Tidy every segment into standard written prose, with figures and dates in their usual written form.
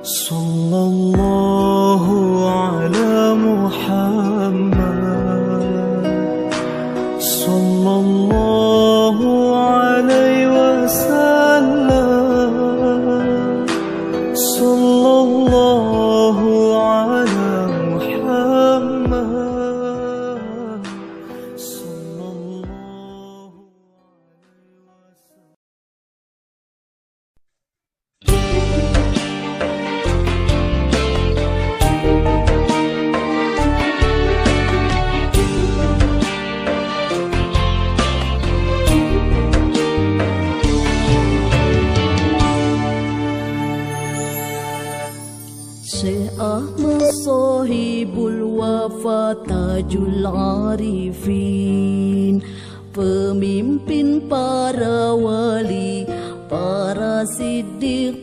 Sallallahu ala Muhammad, sallallahu alaihi wasallam, sallallahu ala Muhammad, sallallahu alaihi wasallam. Syekh Ahmad Sahibul Wafa Tajul Arifin, pemimpin para wali, para siddiqin,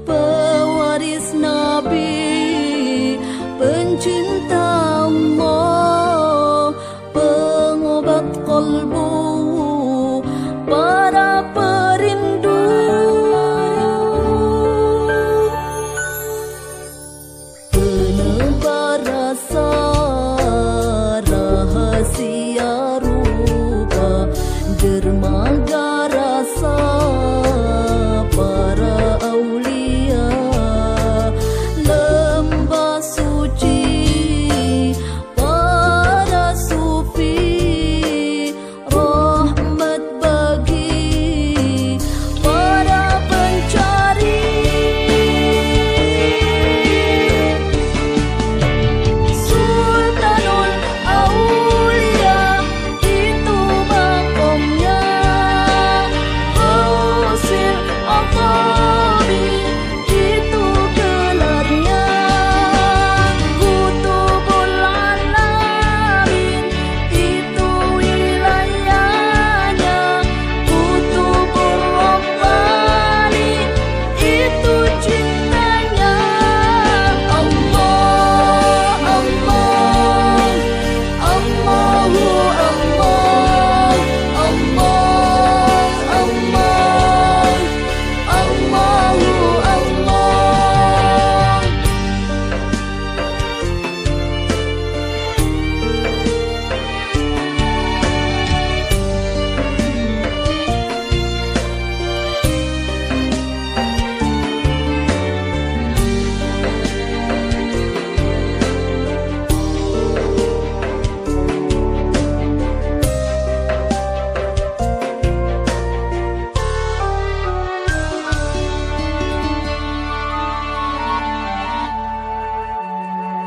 pewaris Nabi, pencinta Allah, pengobat qalbu, para perindu. Penebar rasa rahasia rupa, dermaga rasa para aulia, lembah suci para sufi, rahmat bagi para pencari. Sultanul Aulia itu makomnya, Gausil Aqtabi itu gelarnya, Kutubul Alamin itu wilayahnya, Kutubur Rabbani itu cintanya. Allah, Allah, Allahu Allah, Allah, Allah, Allahu Allah.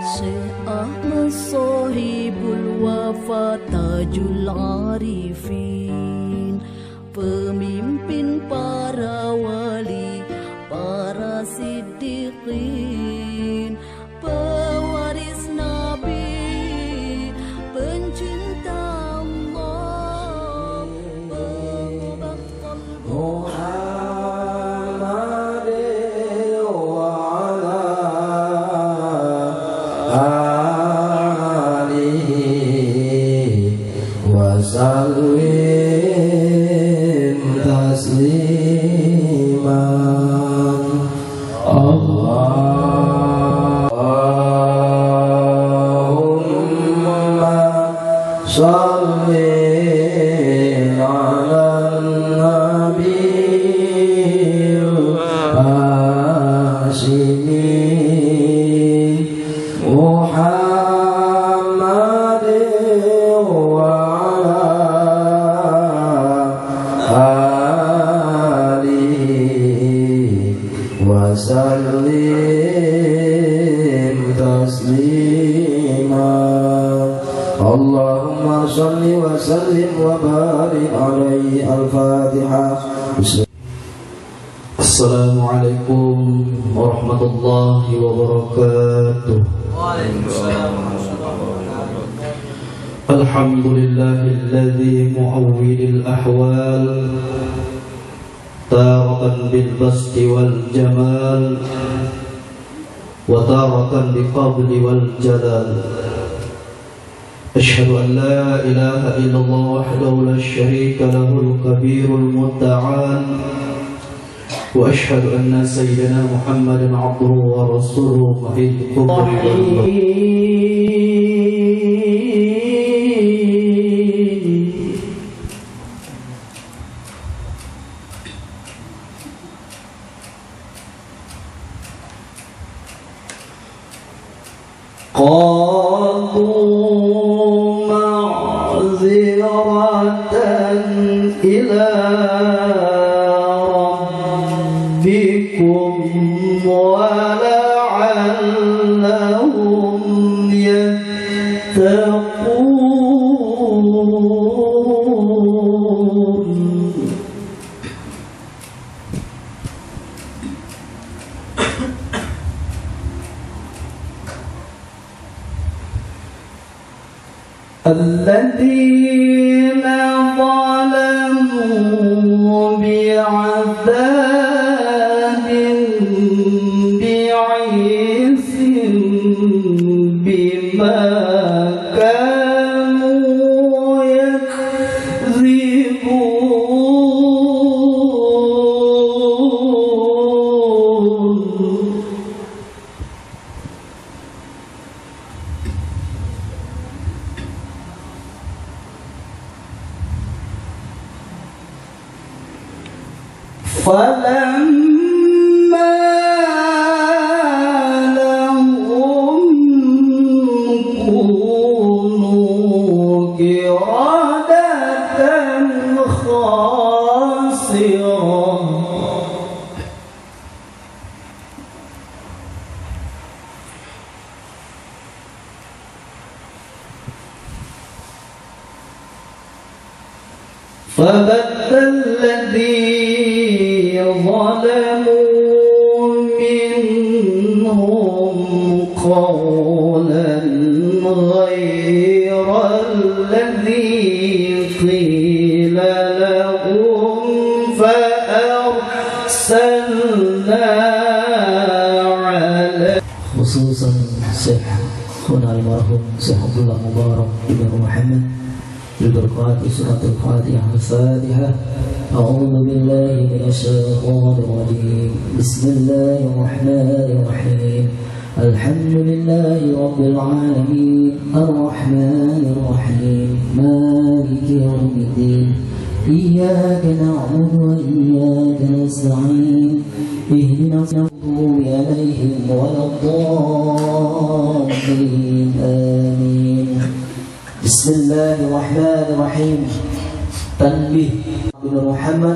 Syekh Ahmad Sahibul Wafa Tajul Arifin, pemimpin para wali, para siddiqin, pewaris Nabi, pencinta Allah, pengobat qalbu. Wasallim tasliman. Allahumma salli ala nabiyil hashimi Muhammad wa wasallim taslima. Allahumma salli wa sallim wa barik alaihi. Al-Fatihah. Assalamualaikum warahmatullahi wabarakatuh. Alhamdulillahilladzi mu'awwilil ahwal, taratan bil basti wal jamal, wa taratan bi qabli wal jalal. Asyhadu an la ilaha illallah wahdahu la syarika lahul kabirul mutta'al, وأشهد أن سيدنا محمدا عبده ورسوله وحيد قالوا معذرة إلى ربكم ولعلهم يتقون. الذين ظلموا بعذاب بعيس بما كانوا يكذبون. فلما لهم كونوا قردة خاسرة. فبدل الذي ظلموا منهم قولا غير الذي قيل لهم فأرسلنا عليه. خصوصا Syekh Khuna al-Marhum Syekh Abdullah Mubarak Ibn Muhammad ببركات سورة الفاتحة. الفاتحة. أعوذ بالله من الشيطان الرجيم. بسم الله الرحمن الرحيم. الحمد لله رب العالمين الرحمن الرحيم مالك يوم الدين إياك نعبد وإياك نستعين اهدنا المغضوب عليهم ولا الضالين آمين. Bismillahirrahmanirrahim. Tanbih bin Muhammad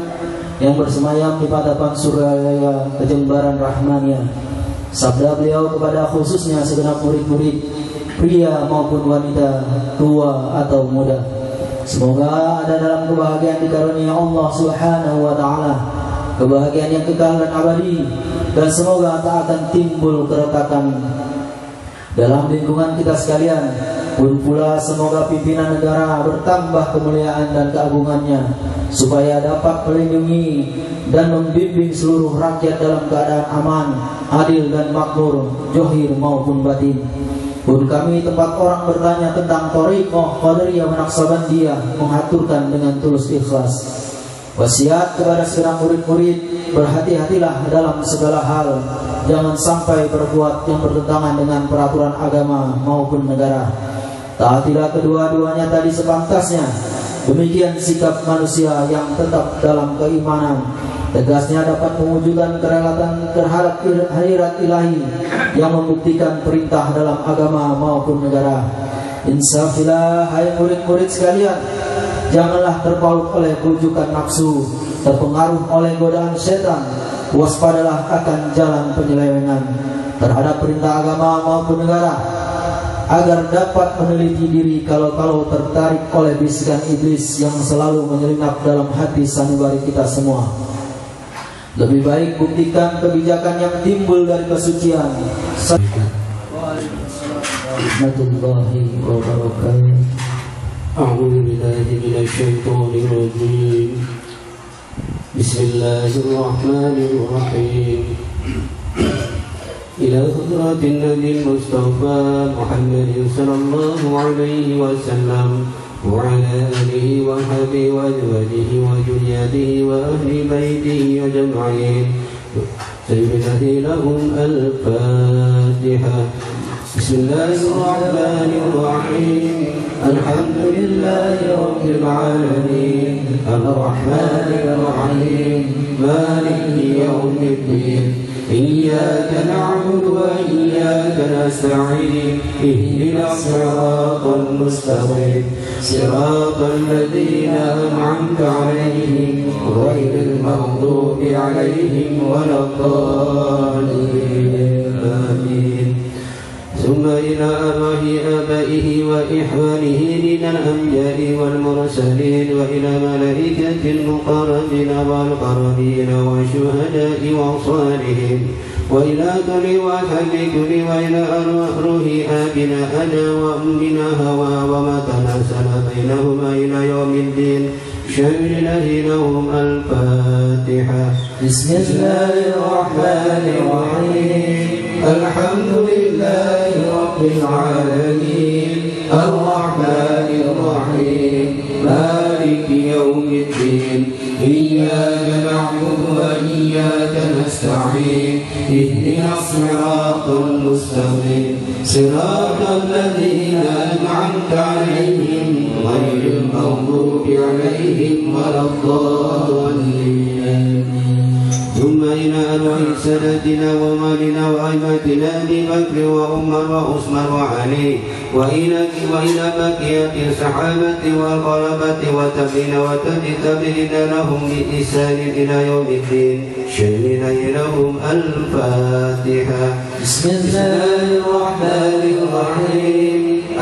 yang bersemayam di patapan Suraya Kejembaran Rahmania. Sabda beliau kepada khususnya segenap murid-murid, pria maupun wanita, tua atau muda. Semoga ada dalam kebahagiaan dikarunia Allah Subhanahu wa taala, kebahagiaan yang kekal dan abadi, dan semoga tak akan timbul keretakan dalam lingkungan kita sekalian. Pun pula semoga pimpinan negara bertambah kemuliaan dan keagungannya, supaya dapat melindungi dan membimbing seluruh rakyat dalam keadaan aman, adil dan makmur, zahir maupun batin. Pun kami tempat orang bertanya tentang Thariqah Qadariyah Naqsabandiyah mengaturkan dengan tulus ikhlas wasiat kepada segenap murid-murid, berhati-hatilah dalam segala hal, jangan sampai berbuat yang bertentangan dengan peraturan agama maupun negara. Taatilah kedua-duanya tadi sepantasnya. Demikian sikap manusia yang tetap dalam keimanan, tegasnya dapat mewujudkan kerelatan terhadap akhirat ilahi yang membuktikan perintah dalam agama maupun negara. Insafilah hai murid-murid sekalian, janganlah terpaut oleh bujukan nafsu, terpengaruh oleh godaan setan. Waspadalah akan jalan penyelewengan terhadap perintah agama maupun negara, agar dapat meneliti diri kalau-kalau tertarik oleh bisikan iblis yang selalu menyelinap dalam hati sanubari kita semua. Lebih baik buktikan kebijakan yang timbul dari kesucian. Warahmatullahi wabarakatuh. A'udzu billahi minasy syaithanir rajim. Bismillahirrahmanirrahim. إلى حضرة النبي المصطفى محمد صلى الله عليه وسلم وعلى آله وصحبه وأزواجه وذريته وأهل بيته أجمعين سيدنا لهم الفاتحة. بسم الله الرحمن الرحيم الحمد لله رب العالمين الرحمن الرحيم مالك يوم الدين إياك نعبد وإياك نستعين اهدنا الصراط المستقيم صراط الذين أنعمت عليهم غير المغضوب عليهم ولا الضالين آمين. ثم إلى أرواح آبائه وإخوانه من الأنبياء والمرسلين وإلى ملائكة المقربين والقربين والشهداء والصالحين وإلى كل وحب كل وإلى أرواح آبنا أنا وأمنا هوى وما تناسل بينهما إلى يوم الدين شمل لهم الفاتحة. بسم الله الرحمن الرحيم الحمد لله رب العالمين الرحمن الرحيم مالك يوم الدين إياك نعبد وإياك نستعين اهدنا الصراط المستقيم صراط الذين أنعمت عليهم غير المغضوب عليهم ولا الضالين. ثم إلى أرواح سادتنا ومالنا وأئمتنا أبي بكر وعمر وعثمان وعلي وإلى بقية الصحابة والقرابة والتابعين وتابعين لهم بإحسان إلى يوم الدين شمل لهم الفاتحة. بسم الله الرحمن الرحيم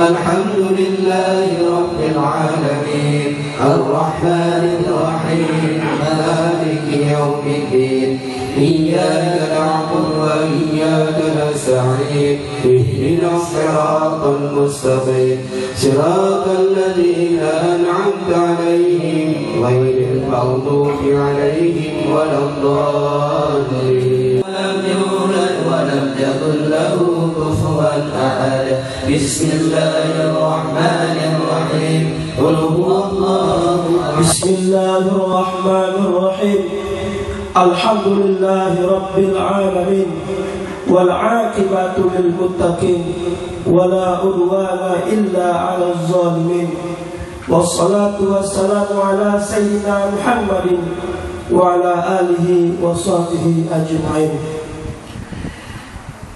الحمد لله رب العالمين الرحمن الرحيم مالك يوم الدين إياك نعبد وإياك نستعين اهدنا الصراط المستقيم صراط الذين أنعمت عليهم غير المغضوب عليهم ولا الضالين. لم يولد ولم يكن له كفوا أحد. بسم الله الرحمن الرحيم قل هو الله أحد. بسم الله الرحمن الرحيم الحمد لله رب العالمين والعاقبة للمتقين ولا عدوان إلا على الظالمين والصلاة والسلام على سيدنا محمد وعلى آله وصحبه أجمعين.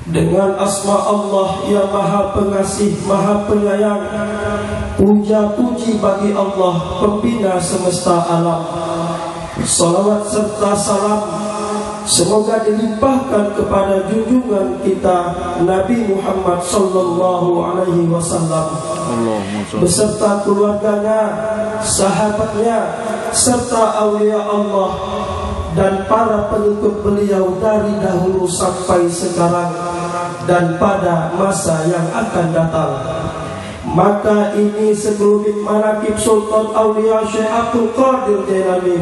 Dengan asma Allah yang maha pengasih, maha penyayang, puja puji bagi Allah pembina semesta alam. Salawat serta salam semoga dilimpahkan kepada junjungan kita Nabi Muhammad sallallahu alaihi wasallam beserta keluarganya, sahabatnya, serta aulia Allah dan para pengikut beliau dari dahulu sampai sekarang dan pada masa yang akan datang. Maka ini sekelumit manaqib Sultan Aulia Syekh Abdul Qadir Jailani.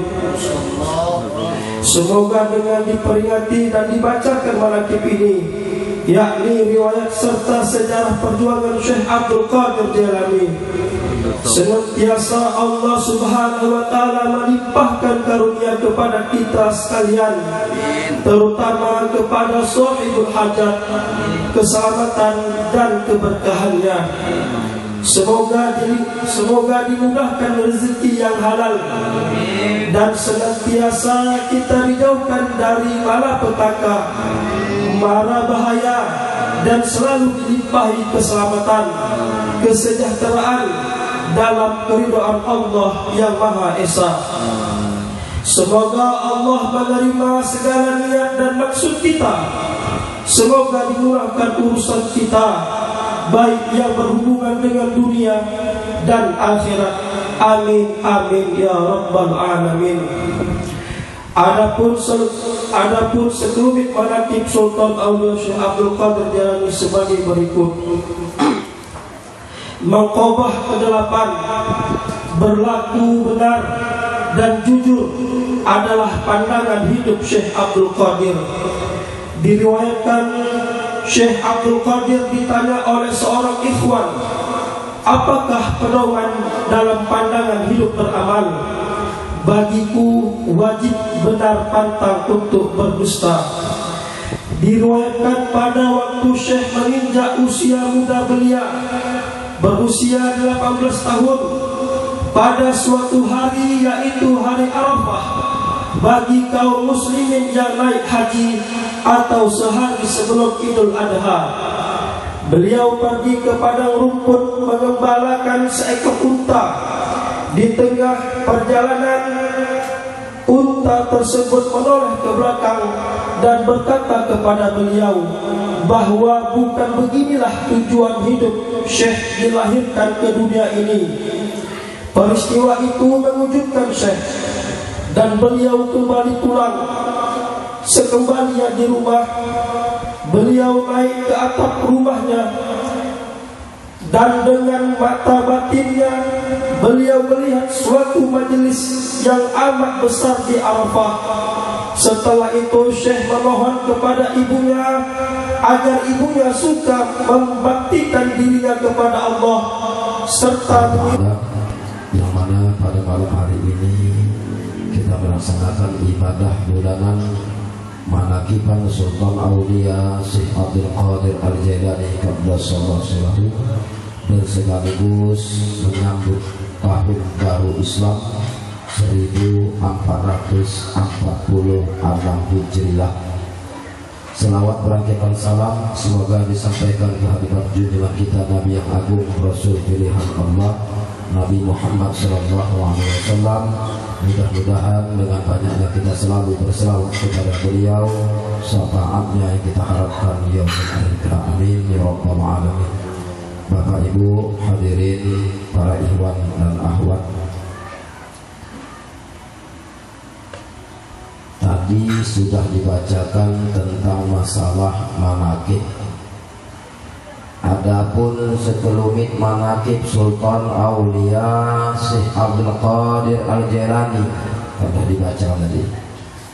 Semoga dengan diperingati dan dibacakan manaqib ini, yakni riwayat serta sejarah perjuangan Syekh Abdul Qadir Jailani, senantiasa Allah Subhanahu wa taala melimpahkan karunia kepada kita sekalian, terutama kepada sahibul hajat, keselamatan dan keberkahannya. Semoga dimudahkan rezeki yang halal dan senantiasa kita dijauhkan dari malapetaka, mara bahaya, dan selalu dilimpahi keselamatan, kesejahteraan dalam keridhaan Allah yang Maha Esa. Semoga Allah menerima segala niat dan maksud kita. Semoga dimurahkan urusan kita, baik yang berhubungan dengan dunia dan akhirat. Amin amin ya rabbal alamin. Adapun sekelumit manaqib Sultan Aulia Syekh Abdul Qadir Jailani sebagai berikut. Maqabah ke-8, berlaku benar dan jujur adalah pandangan hidup Syekh Abdul Qadir. Diriwayatkan Syekh Abdul Qadir ditanya oleh seorang ikhwan, apakah pedoman dalam pandangan hidup beramal? Bagiku wajib benar pantang untuk berdusta. Diriwayatkan pada waktu Syekh menginjak usia muda belia, berusia 18 tahun, pada suatu hari, yaitu hari Arafah, bagi kaum muslimin yang naik haji atau sehari sebelum Idul Adha, beliau pergi ke padang rumput mengembalakan seekor unta. Di tengah perjalanan, unta tersebut menoleh ke belakang dan berkata kepada beliau bahwa bukan beginilah tujuan hidup Syekh dilahirkan ke dunia ini. Peristiwa itu mengejutkan Syekh dan beliau kembali pulang. Sekembalinya di rumah, beliau naik ke atap rumahnya dan dengan mata batinnya beliau melihat suatu majelis yang amat besar di Arafah. Setelah itu Syekh memohon kepada ibunya agar ibunya suka membaktikan dirinya kepada Allah serta yang mana pada malam hari ini kita melaksanakan ibadah bulanan manakiban Sultan Aulia Syekh Abdul Qadir Al-Jailani Qaddasallahu sirrahu, dan sekaligus menyambut tahun baru Islam 1446 Hijriah. Selawat berangkaikan salam semoga disampaikan ke hadirat junjungan kita Nabi yang agung, Rasul pilihan Allah, Nabi Muhammad SAW. Mudah-mudahan dengan banyaknya kita selalu berselawat kepada beliau, syafaatnya yang kita harapkan yaumul akhir. Amin ya rabbal alamin. Bapak Ibu hadirin, para ikhwan dan akhwat, tadi sudah dibacakan tentang masalah manaqib. Adapun sekelumit manaqib Sultan Aulia Syekh Abdul Qadir Al-Jailani sudah dibaca tadi.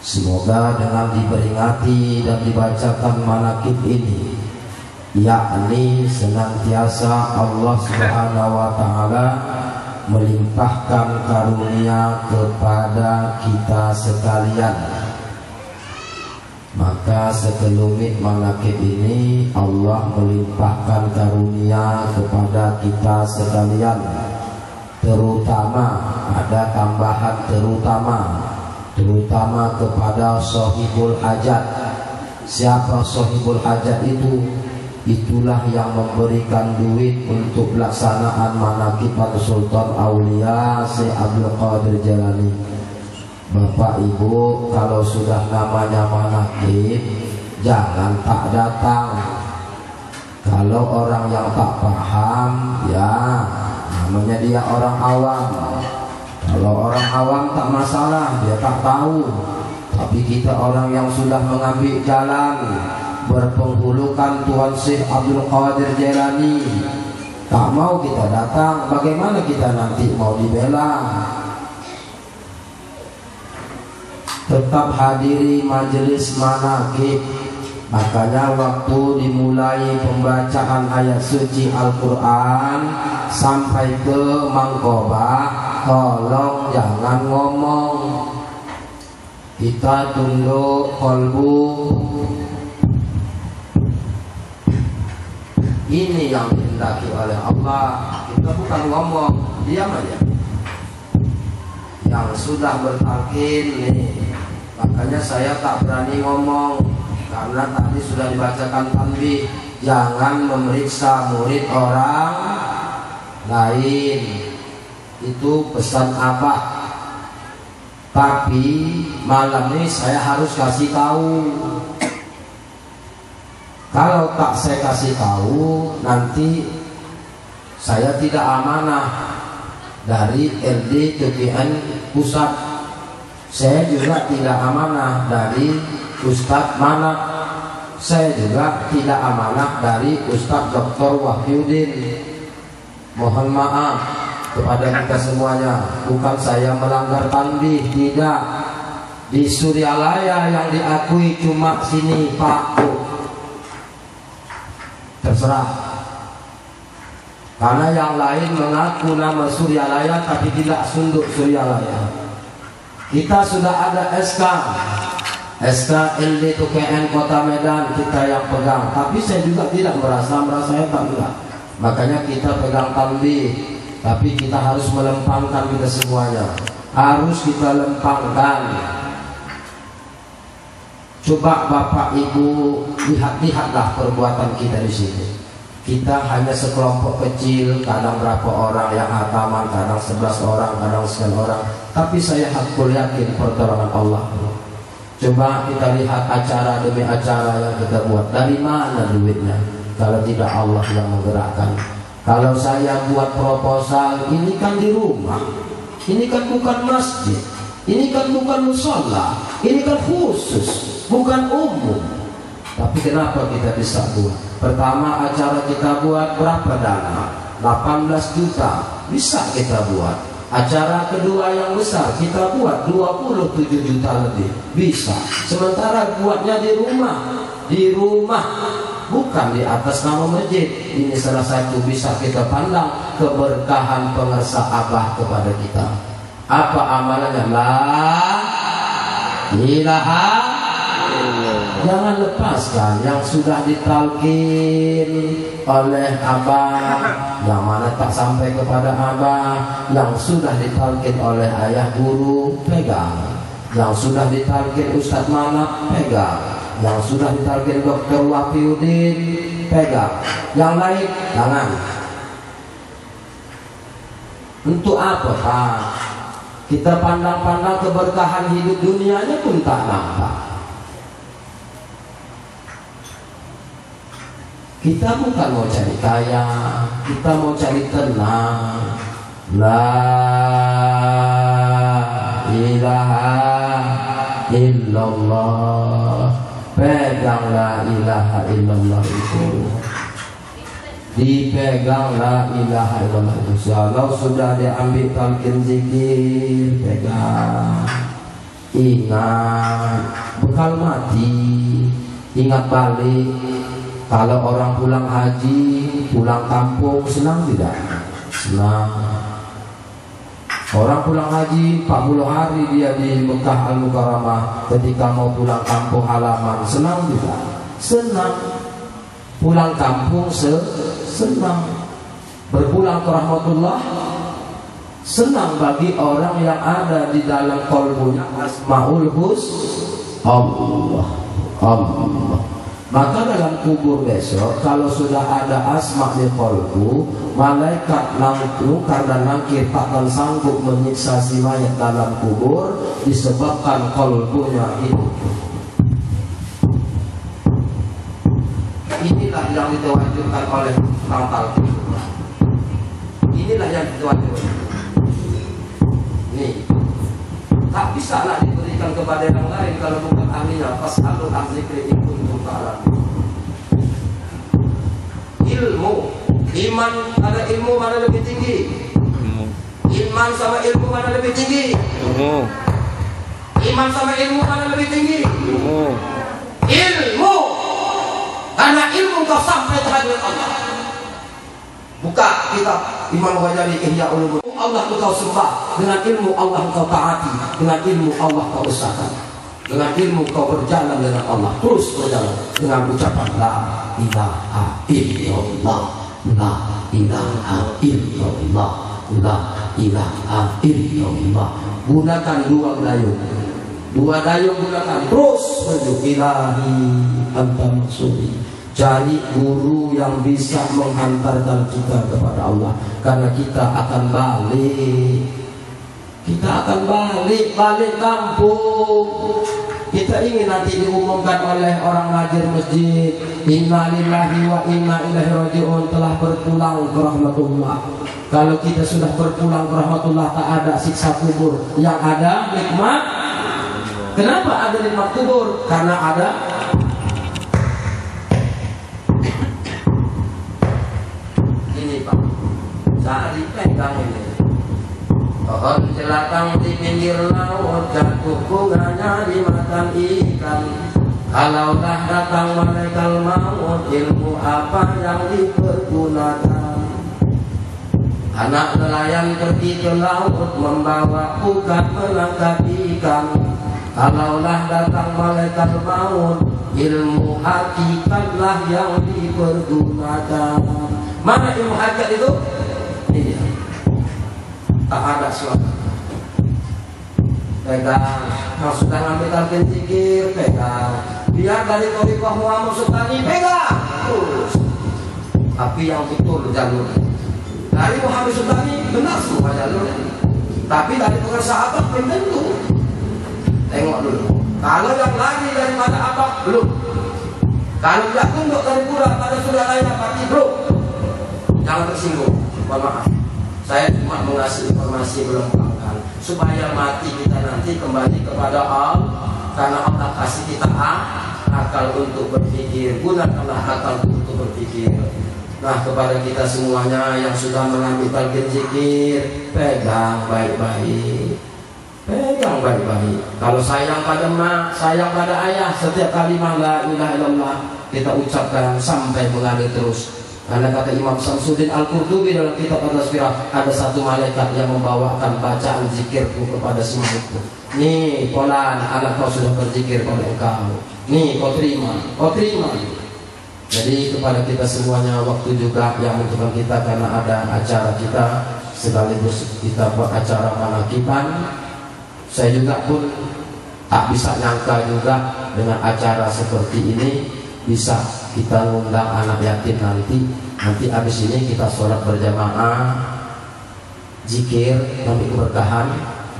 Semoga dengan diperingati dan dibacakan manaqib ini, yakni senantiasa Allah Subhanahu wa taala melimpahkan karunia kepada kita sekalian. Maka sekelumit manaqib ini Allah melimpahkan karunia kepada kita sekalian. Terutama ada tambahan terutama kepada sahibul hajat. Siapa sahibul hajat itu? Itulah yang memberikan duit untuk pelaksanaan manaqiban Sultan Aulia Syekh Abdul Qadir Jailani. Bapak Ibu, kalau sudah namanya manaqib, jangan tak datang. Kalau orang yang tak paham, ya namanya dia orang awam. Kalau orang awam tak masalah, dia tak tahu. Tapi kita orang yang sudah mengambil jalan berpenghulukan Tuan Syekh Abdul Qadir Jailani, tak mau kita datang, bagaimana kita nanti mau dibela? Tetap hadiri majelis manaqib. Makanya waktu dimulai pembacaan ayat suci Al-Quran sampai ke mangkobah, tolong jangan ngomong. Kita tunduk kolbu. Ini yang dihendaki oleh Allah. Kita bukan ngomong, diam aja. Yang sudah bertalqin nih, makanya saya tak berani ngomong karena tadi sudah dibacakan tanbih, jangan memeriksa murid orang lain. Itu pesan Abah. Tapi malam ini saya harus kasih tahu. Kalau tak saya kasih tahu, nanti saya tidak amanah dari LD TPN pusat. Saya juga tidak amanah dari Ustadz Manak. Saya juga tidak amanah dari Ustadz Dr. Wahyudin. Mohon maaf kepada kita semuanya. Bukan saya melanggar tanbih, tidak. Di Suryalaya yang diakui cuma sini Pak. Terserah. Karena yang lain mengaku nama Suryalaya tapi tidak sunduk Suryalaya. Kita sudah ada SK LD TKN Kota Medan, kita yang pegang. Tapi saya juga tidak merasa hebat enggak. Makanya kita pegang tanbih. Tapi kita harus melempangkan kita semuanya. Harus kita lempangkan. Coba Bapak Ibu lihatlah perbuatan kita di sini. Kita hanya sekelompok kecil, kadang berapa orang yang hataman, kadang 11 orang, kadang 9 orang. Tapi saya hakul yakin pertolongan Allah. Coba kita lihat acara demi acara yang kita buat. Dari mana duitnya? Kalau tidak Allah yang menggerakkan. Kalau saya buat proposal, ini kan di rumah, ini kan bukan masjid, ini kan bukan mushola, ini kan khusus, bukan umum. Tapi kenapa kita bisa buat? Pertama acara kita buat berapa dana? 18 juta bisa kita buat. Acara kedua yang besar kita buat 27 juta lebih bisa. Sementara buatnya di rumah, bukan di atas nama masjid. Ini salah satu bisa kita pandang keberkahan pengersa Abah kepada kita. Apa amalannya? La ilaha. Jangan lepaskan yang sudah ditalkin oleh Abah, yang mana tak sampai kepada Abah, yang sudah ditalkin oleh ayah guru, pegang. Yang sudah ditalkin Ustadz Manap, pegang. Yang sudah ditalkin Dr. Wafiuddin, pegang. Yang lain, jangan. Untuk apa Pak? Kita pandang-pandang keberkahan hidup dunianya pun tak nampak. Kita bukan mau cari kaya, kita mau cari tenang. La ilaha illallah. Pegang la ilaha illallah itu. Dipegang la ilaha illallah itu. Kalau sudah diambil talqin zikir, pegang. Ingat, bekal mati, ingat balik. Kalau orang pulang haji, pulang kampung, senang tidak? Senang. Orang pulang haji 40 hari dia di Mekah Al-Mukarramah. Ketika mau pulang kampung halaman, senang tidak? Senang. Pulang kampung senang. Berpulang ke rahmatullah, senang bagi orang yang ada di dalam qalbunya Asmaul Husna. Allah. Maka dalam kubur besok, kalau sudah ada asma di qalbu, malaikat nangkir dan nangkir takkan sanggup menyiksa si mayat dalam kubur disebabkan qalbunya itu. Inilah yang ditewajibkan oleh Tangkal. Inilah yang ditewajibkan. Nih, tak bisa lah diberikan kepada yang lain kalau bukan ahlinya. Fas'alul ahzikri in kuntum ta'lamun. Ilmu, iman ada ilmu mana lebih tinggi? Iman sama ilmu mana lebih tinggi? Iman sama ilmu mana lebih tinggi? Ilmu. Karena ilmu kau sampai terhadap Allah. Buka kitab Imam Ghazali Ihya Ulumuddin. Allah kau sembah, dengan ilmu Allah kau taati, dengan ilmu Allah kau usahakan, dengan ilmu kau berjalan dengan Allah, terus berjalan dengan ucapan la ilaha illallah, la ilaha illallah, la ilaha illallah. Gunakan dua dayung gunakan, terus menuju ilahi anta maksudi. Cari guru yang bisa menghantarkan kita kepada Allah. Karena kita akan balik. Kita akan balik kampung. Kita ingin nanti diumumkan oleh orang ngajir masjid, inna lillahi wa inna ilaihi raji'un, telah berpulang ke rahmatullah. Kalau kita sudah berpulang ke rahmatullah, tak ada siksa kubur. Yang ada nikmat. Kenapa ada nikmat kubur? Karena ada saat dipegang ini pohon celakang di pinggir laut, jatuh bunganya dimakan ikan. Kalaulah datang malaikat maut, ilmu apa yang dipergunakan? Anak nelayan pergi ke laut membawa bukan menangkap ikan. Kalaulah datang malaikat maut, ilmu hakikatlah yang dipergunakan. Mana ilmu hakikat itu? Ini dia. Tak ada suara. Pegang, yang sudah ngambil talqin zikir, pegang. Biar dari thariqah Muhammad Sultani, pegang terus. Tapi yang betul jalur dari Muhammad Sultani benar semua jalurnya. Tapi dari para sahabat belum tentu. Tengok dulu. Kalau yang lari daripada apa belum. Kalau tidak tunduk dari pura pada sudah lain pasti belum. Jangan tersinggung. Mohon maaf. Saya cuma mengasih informasi melengkapkan supaya mati kita nanti kembali kepada Allah. Karena Allah kasih kita akal untuk berpikir. Gunakanlah akal untuk berpikir. Nah, kepada kita semuanya yang sudah mengambil talqin zikir, pegang baik-baik. Pegang baik-baik. Kalau sayang pada mak, sayang pada ayah, setiap kalimat la ilaha illallah kita ucapkan sampai mengalir terus. Karena kata Imam Samsuddin Al-Qurtubi dalam kitab At-Tasbirah, ada satu malaikat yang membawakan bacaan zikirku kepada si makhlukku. Nih, polan, anak kau sudah berzikir pada engkau. Nih, kau terima, kau terima. Jadi kepada kita semuanya waktu juga yang menentukan kita karena ada acara kita sekaligus kita buat acara manakiban. Saya juga pun tak bisa nyangka juga dengan acara seperti ini bisa kita ngundang anak yatim nanti habis ini kita sholat berjamaah zikir nanti keberkahan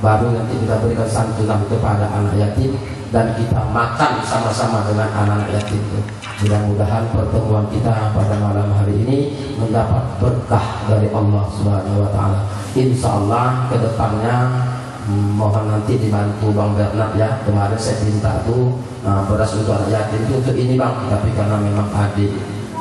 baru nanti kita berikan santunan kepada anak yatim dan kita makan sama-sama dengan anak-anak yatim itu. Mudah-mudahan pertemuan kita pada malam hari ini mendapat berkah dari Allah Subhanahu wa taala. Insyaallah ke depannya mohon nanti dibantu Bang Bernard ya. Kemarin saya minta tuh beras untuk anak yatim itu untuk ini Bang, tapi karena memang adik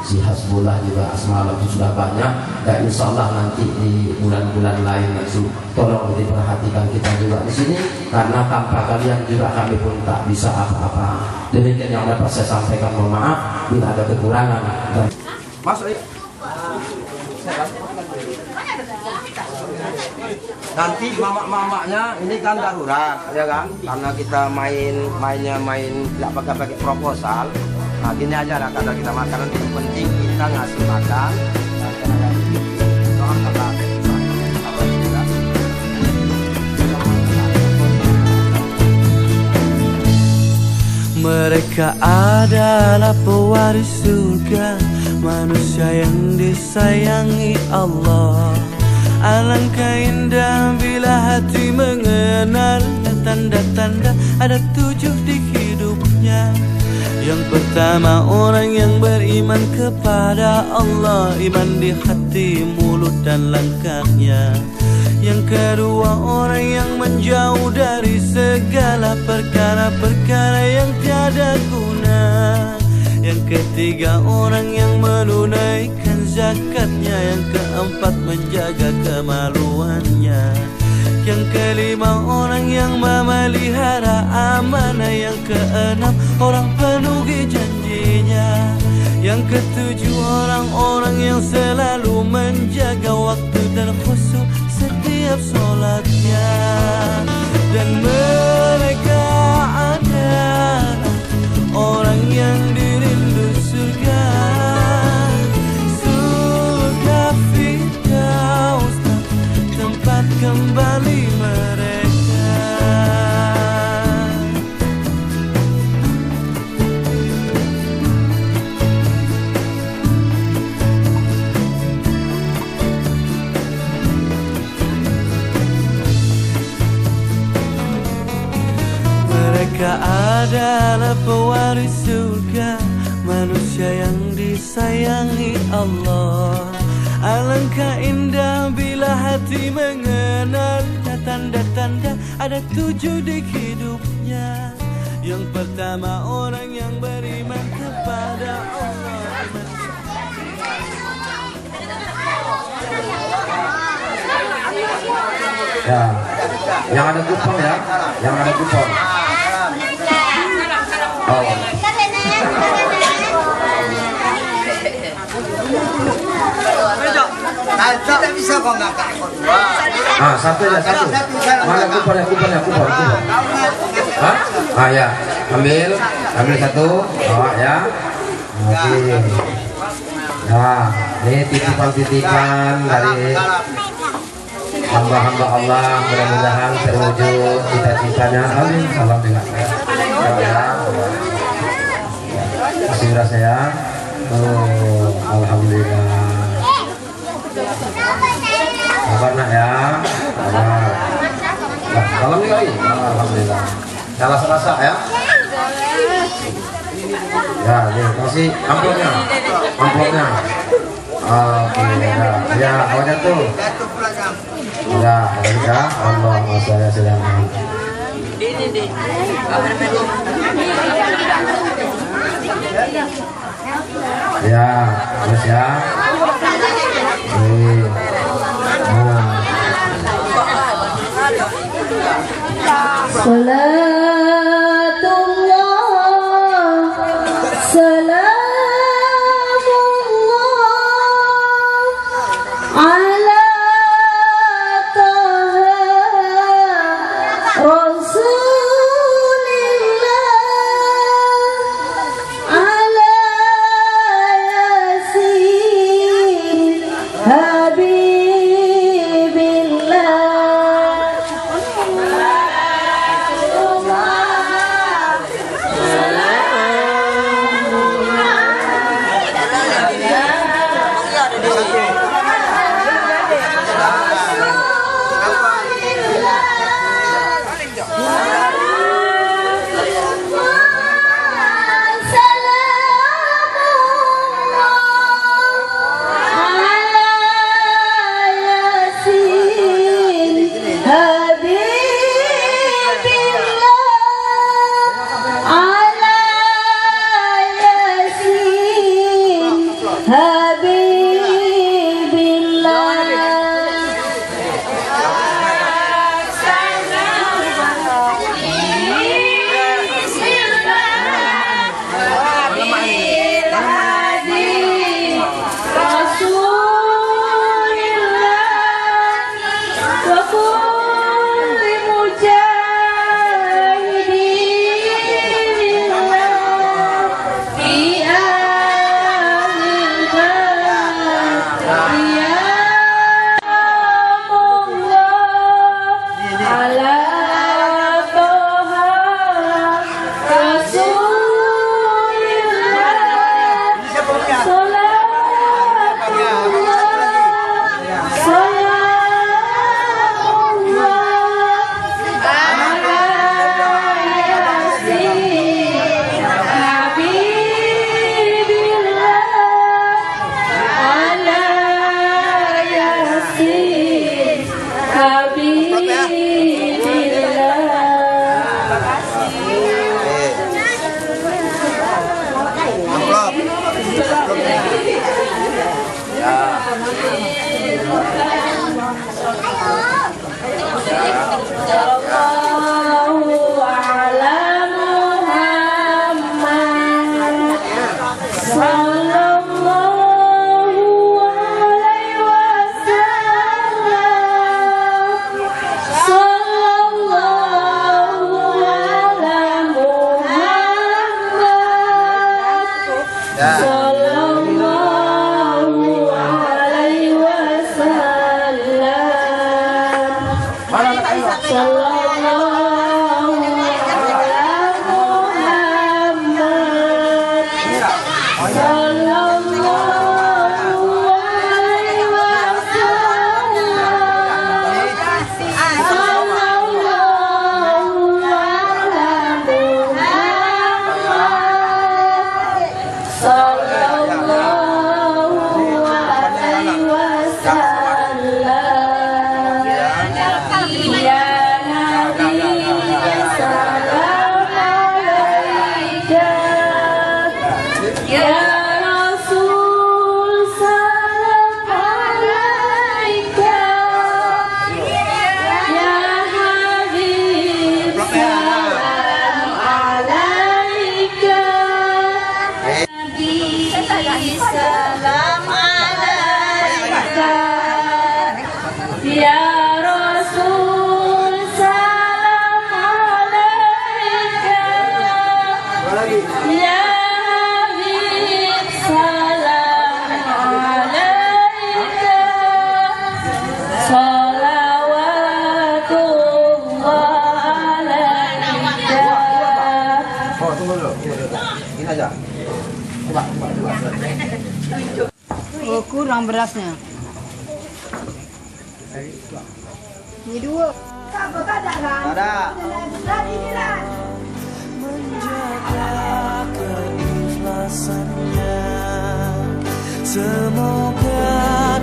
si Hasbullah juga semalam itu sudah banyak dan insyaallah nanti di bulan-bulan lain nanti tolong diperhatikan kita juga di sini karena tanpa kalian juga kami pun tak bisa apa-apa. Demikian yang dapat saya sampaikan, mohon maaf bila ada kekurangan. Dan masuk nanti mamak-mamaknya ini kan darurat ya kan, karena kita mainnya tidak pakai proposal. Nah gini aja lah, kalau kita makanan itu penting kita ngasih makan. Mereka adalah pewaris surga, manusia yang disayangi Allah. Alangkah indah bila hati mengenal tanda-tanda ada 7 di hidupnya. Yang pertama orang yang beriman kepada Allah, iman di hati, mulut dan langkahnya. Yang kedua orang yang menjauh dari segala perkara-perkara yang tiada guna. Yang ketiga orang yang menunaikan zakatnya. Yang keempat menjaga kemaluannya. Yang kelima orang yang memelihara amanah. Yang keenam orang penugih janjinya. Yang ketujuh orang-orang yang selalu menjaga waktu dan khusyuk setiap sholatnya. Dan mereka adalah orang yang dirindu surga, surga Firdaus, tempat kembali mereka. Mereka adalah pewaris surga, manusia yang disayangi Allah. Alangkah indah bila hati mengenal tanda-tanda ada 7 di hidupnya. Yang pertama orang yang beriman kepada Allah. ya, yang ada kupon ya, yang ada kupon. Oh. Tidak bisa bisa kok ngangkat ekor dua. Ah, satu aja, satu. Mana kuponnya? Hah? Ah ya, ambil satu, bawa ya. Oke. Nah, ini titipan dari hamba-hamba Allah, mudah-mudahan terwujud cita-citanya. Amin. Alhamdulillah. Ya. Masih berasa ya. Oh, alhamdulillah. Sabar nak ya. Sabar. Nah, alhamdulillah. Alhamdulillah. Jangan rasa-rasa ya. Ya, nih kasih amplopnya. Oke, ya, awalnya tuh. Ya, Allah saya sedang. Ya, terus ya. Salam alaika Oh, kurang berasnya. Ini dua. Ada. Menjaga keikhlasannya. Semoga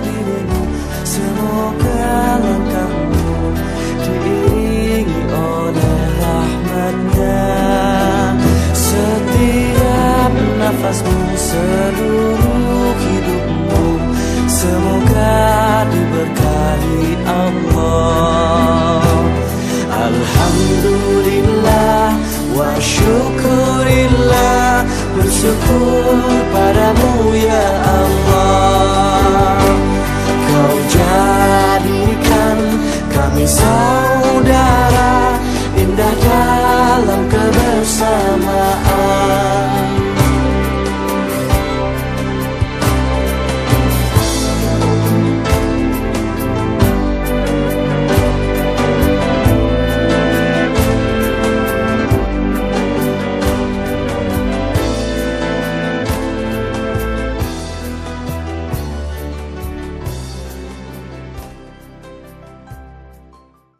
dirimu, semoga langkahmu diiringi oleh rahmatnya. Setiap nafasmu, seluruh hidupmu, semoga diberkahi Allah.